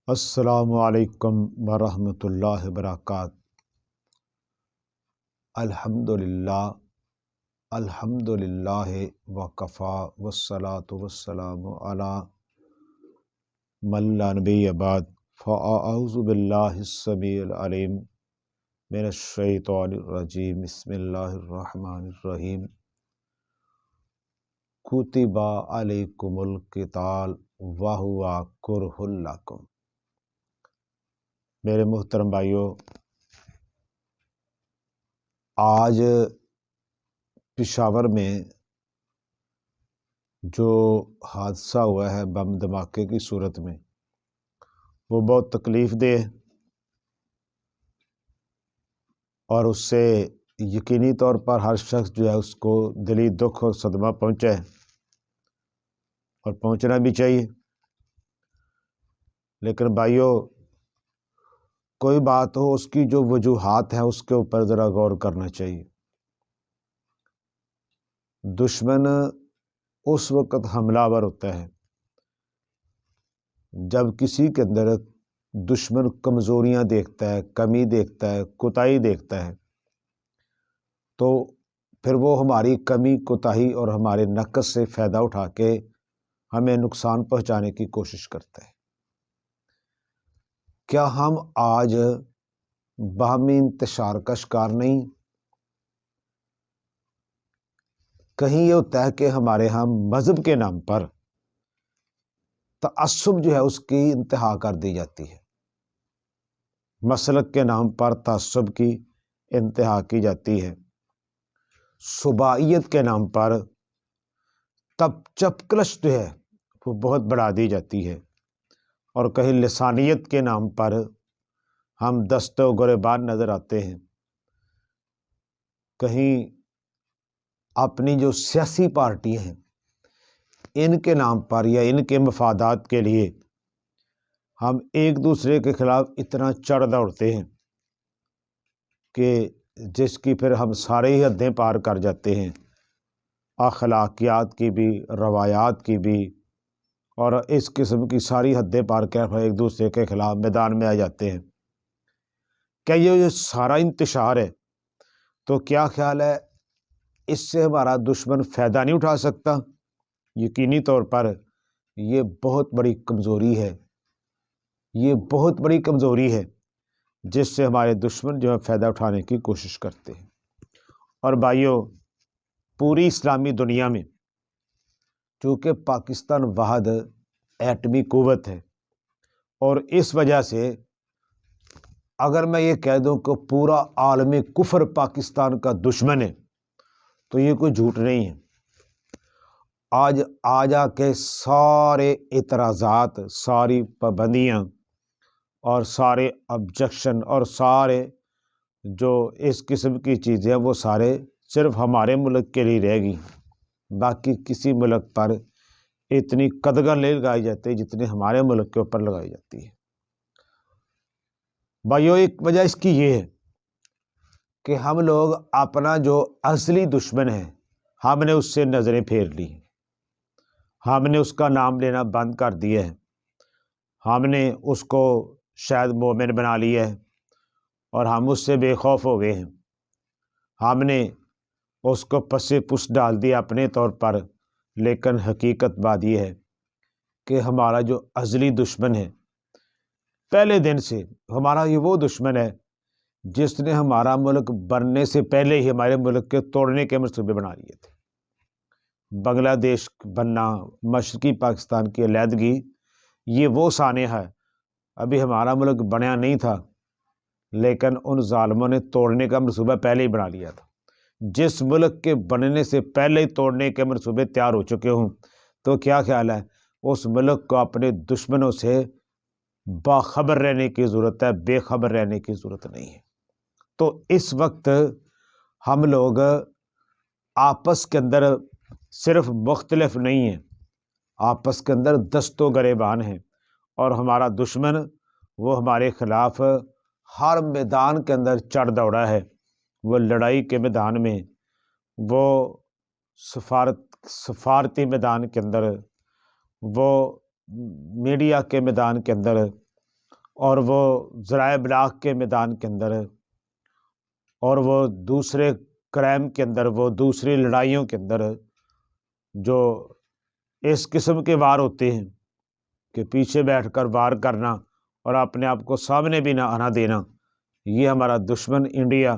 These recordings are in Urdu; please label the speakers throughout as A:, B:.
A: السلام علیکم ورحمۃ اللہ وبرکاتہ۔ الحمد للہ وکفا والصلاة والسلام علی من لا نبی بعد، فاعوذ باللہ السمیع العلیم من الشیطان الرجیم، بسم اللہ الرحمن الرحیم۔ کتب علیکم القتال وہو کرہ لکم۔ میرے محترم بھائیوں، آج پشاور میں جو حادثہ ہوا ہے بم دھماکے کی صورت میں، وہ بہت تکلیف دہ ہے، اور اس سے یقینی طور پر ہر شخص جو ہے اس کو دلی دکھ اور صدمہ پہنچا ہے، اور پہنچنا بھی چاہیے۔ لیکن بھائیوں، کوئی بات ہو، اس کی جو وجوہات ہیں اس کے اوپر ذرا غور کرنا چاہیے۔ دشمن اس وقت حملہ آور ہوتا ہے جب کسی کے اندر دشمن کمزوریاں دیکھتا ہے، کمی دیکھتا ہے، کوتاہی دیکھتا ہے، تو پھر وہ ہماری کمی، کوتاہی اور ہمارے نقص سے فائدہ اٹھا کے ہمیں نقصان پہنچانے کی کوشش کرتا ہے۔ کیا ہم آج باہمی انتشار کا شکار نہیں؟ کہیں یہ ہوتا ہے کہ ہمارے ہاں مذہب کے نام پر تعصب جو ہے اس کی انتہا کر دی جاتی ہے، مسلک کے نام پر تعصب کی انتہا کی جاتی ہے، صوبائیت کے نام پر چپکلش جو ہے وہ بہت بڑھا دی جاتی ہے، اور کہیں لسانیت کے نام پر ہم دست و گریبان نظر آتے ہیں۔ کہیں اپنی جو سیاسی پارٹی ہیں ان کے نام پر یا ان کے مفادات کے لیے ہم ایک دوسرے کے خلاف اتنا چڑھ دوڑتے ہیں کہ جس کی پھر ہم سارے ہی حدیں پار کر جاتے ہیں، اخلاقیات کی بھی، روایات کی بھی، اور اس قسم کی ساری حدیں پار کر ایک دوسرے کے خلاف میدان میں آ جاتے ہیں۔ کیا یہ جو سارا انتشار ہے، تو کیا خیال ہے اس سے ہمارا دشمن فائدہ نہیں اٹھا سکتا؟ یقینی طور پر یہ بہت بڑی کمزوری ہے، یہ بہت بڑی کمزوری ہے جس سے ہمارے دشمن جو ہے فائدہ اٹھانے کی کوشش کرتے ہیں۔ اور بھائیوں، پوری اسلامی دنیا میں چونکہ پاکستان واحد ایٹمی قوت ہے، اور اس وجہ سے اگر میں یہ کہہ دوں کہ پورا عالم کفر پاکستان کا دشمن ہے تو یہ کوئی جھوٹ نہیں ہے۔ آج آ کے سارے اعتراضات، ساری پابندیاں اور سارے آبجیکشن اور سارے جو اس قسم کی چیزیں ہیں وہ سارے صرف ہمارے ملک کے لیے رہ گئی، باقی کسی ملک پر اتنی قدغن نہیں لگائی جاتی جتنے ہمارے ملک کے اوپر لگائی جاتی ہے۔ بھائیو، ایک وجہ اس کی یہ ہے کہ ہم لوگ اپنا جو اصلی دشمن ہے ہم نے اس سے نظریں پھیر لی، ہم نے اس کا نام لینا بند کر دیا ہے، ہم نے اس کو شاید مومن بنا لیا ہے، اور ہم اس سے بے خوف ہو گئے ہیں، ہم نے اس کو پس پس ڈال دیا اپنے طور پر۔ لیکن حقیقت بات یہ ہے کہ ہمارا جو ازلی دشمن ہے، پہلے دن سے ہمارا یہ وہ دشمن ہے جس نے ہمارا ملک بننے سے پہلے ہی ہمارے ملک کے توڑنے کے منصوبے بنا لیے تھے۔ بنگلہ دیش بننا، مشرقی پاکستان کی علیحدگی، یہ وہ سانحہ ہے۔ ابھی ہمارا ملک بنیا نہیں تھا، لیکن ان ظالموں نے توڑنے کا منصوبہ پہلے ہی بنا لیا تھا۔ جس ملک کے بننے سے پہلے ہی توڑنے کے منصوبے تیار ہو چکے ہوں تو کیا خیال ہے اس ملک کو اپنے دشمنوں سے باخبر رہنے کی ضرورت ہے، بے خبر رہنے کی ضرورت نہیں ہے۔ تو اس وقت ہم لوگ آپس کے اندر صرف مختلف نہیں ہیں، آپس کے اندر دست و گریبان ہیں، اور ہمارا دشمن وہ ہمارے خلاف ہر میدان کے اندر چڑھ دوڑا ہے۔ وہ لڑائی کے میدان میں، وہ سفارتی میدان کے اندر، وہ میڈیا کے میدان کے اندر، اور وہ ذرائع ابلاغ کے میدان کے اندر اور وہ دوسرے کرائم کے اندر، وہ دوسری لڑائیوں کے اندر جو اس قسم کے وار ہوتے ہیں کہ پیچھے بیٹھ کر وار کرنا اور اپنے آپ کو سامنے بھی نہ آنا دینا، یہ ہمارا دشمن انڈیا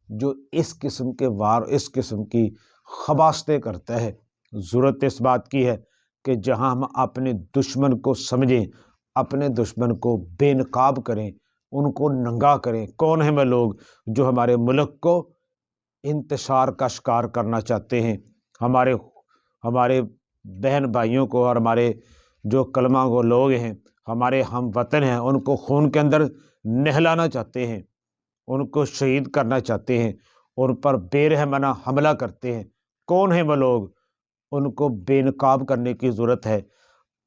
A: جو اس قسم کے وار، اس قسم کی خباستیں کرتا ہے۔ ضرورت اس بات کی ہے کہ جہاں ہم اپنے دشمن کو سمجھیں، اپنے دشمن کو بے نقاب کریں، ان کو ننگا کریں۔ کون ہیں وہ لوگ جو ہمارے ملک کو انتشار کا شکار کرنا چاہتے ہیں، ہمارے بہن بھائیوں کو اور ہمارے جو کلمہ گو لوگ ہیں، ہمارے ہم وطن ہیں، ان کو خون کے اندر نہلانا چاہتے ہیں، ان کو شہید کرنا چاہتے ہیں، ان پر بے رحمانہ حملہ کرتے ہیں۔ کون ہیں وہ لوگ؟ ان کو بے نقاب کرنے کی ضرورت ہے۔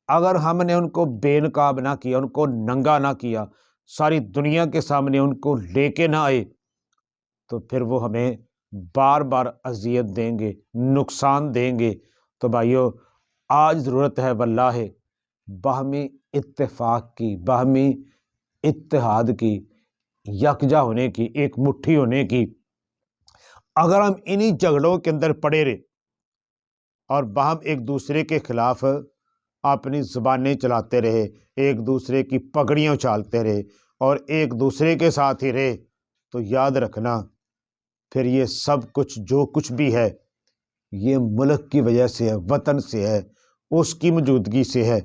A: اگر ہم نے ان کو بے نقاب نہ کیا، ان کو ننگا نہ کیا، ساری دنیا کے سامنے ان کو لے کے نہ آئے، تو پھر وہ ہمیں بار بار اذیت دیں گے، نقصان دیں گے۔ تو بھائیو، آج ضرورت ہے واللہ باہمی اتفاق کی، باہمی اتحاد کی، یکجا ہونے کی، ایک مٹھی ہونے کی۔ اگر ہم انہی جھگڑوں کے اندر پڑے رہے اور باہم ایک دوسرے کے خلاف اپنی زبانیں چلاتے رہے، ایک دوسرے کی پگڑیاں اچھالتے رہے اور ایک دوسرے کے ساتھ ہی رہے، تو یاد رکھنا پھر یہ سب کچھ جو کچھ بھی ہے یہ ملک کی وجہ سے ہے، وطن سے ہے، اس کی موجودگی سے ہے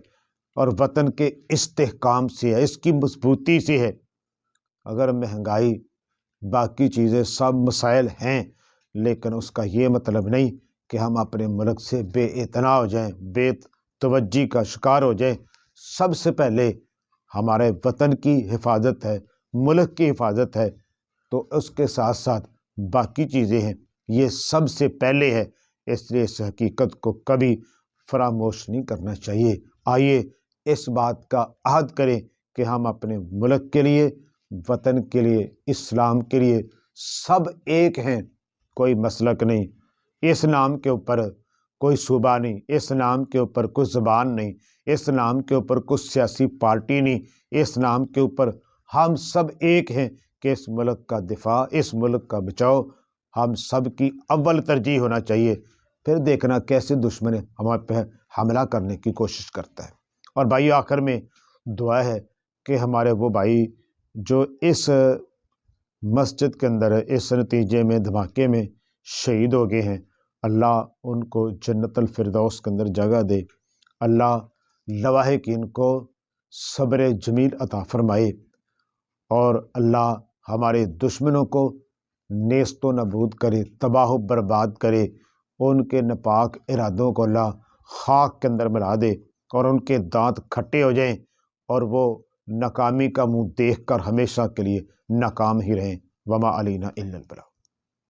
A: اور وطن کے استحکام سے ہے، اس کی مضبوطی سے ہے۔ اگر مہنگائی، باقی چیزیں سب مسائل ہیں، لیکن اس کا یہ مطلب نہیں کہ ہم اپنے ملک سے بے اعتنا ہو جائیں، بے توجہی کا شکار ہو جائیں۔ سب سے پہلے ہمارے وطن کی حفاظت ہے، ملک کی حفاظت ہے، تو اس کے ساتھ ساتھ باقی چیزیں ہیں، یہ سب سے پہلے ہے۔ اس لیے اس حقیقت کو کبھی فراموش نہیں کرنا چاہیے۔ آئیے اس بات کا عہد کریں کہ ہم اپنے ملک کے لیے، وطن کے لیے، اسلام کے لیے سب ایک ہیں، کوئی مسلک نہیں، اس نام کے اوپر کوئی صوبہ نہیں، اس نام کے اوپر کوئی زبان نہیں، اس نام کے اوپر کوئی سیاسی پارٹی نہیں، اس نام کے اوپر ہم سب ایک ہیں کہ اس ملک کا دفاع، اس ملک کا بچاؤ ہم سب کی اول ترجیح ہونا چاہیے۔ پھر دیکھنا کیسے دشمن ہمارے پہ حملہ کرنے کی کوشش کرتا ہے۔ اور بھائی آخر میں دعا ہے کہ ہمارے وہ بھائی جو اس مسجد کے اندر اس نتیجے میں دھماکے میں شہید ہو گئے ہیں، اللہ ان کو جنت الفردوس کے اندر جگہ دے، اللہ لواحقین کو صبر جمیل عطا فرمائے، اور اللہ ہمارے دشمنوں کو نیست و نابود کرے، تباہ و برباد کرے، ان کے ناپاک ارادوں کو اللہ خاک کے اندر ملا دے اور ان کے دانت کھٹے ہو جائیں اور وہ ناکامی کا منہ دیکھ کر ہمیشہ کے لیے ناکام ہی رہیں۔ وما علینا الا البلاغ۔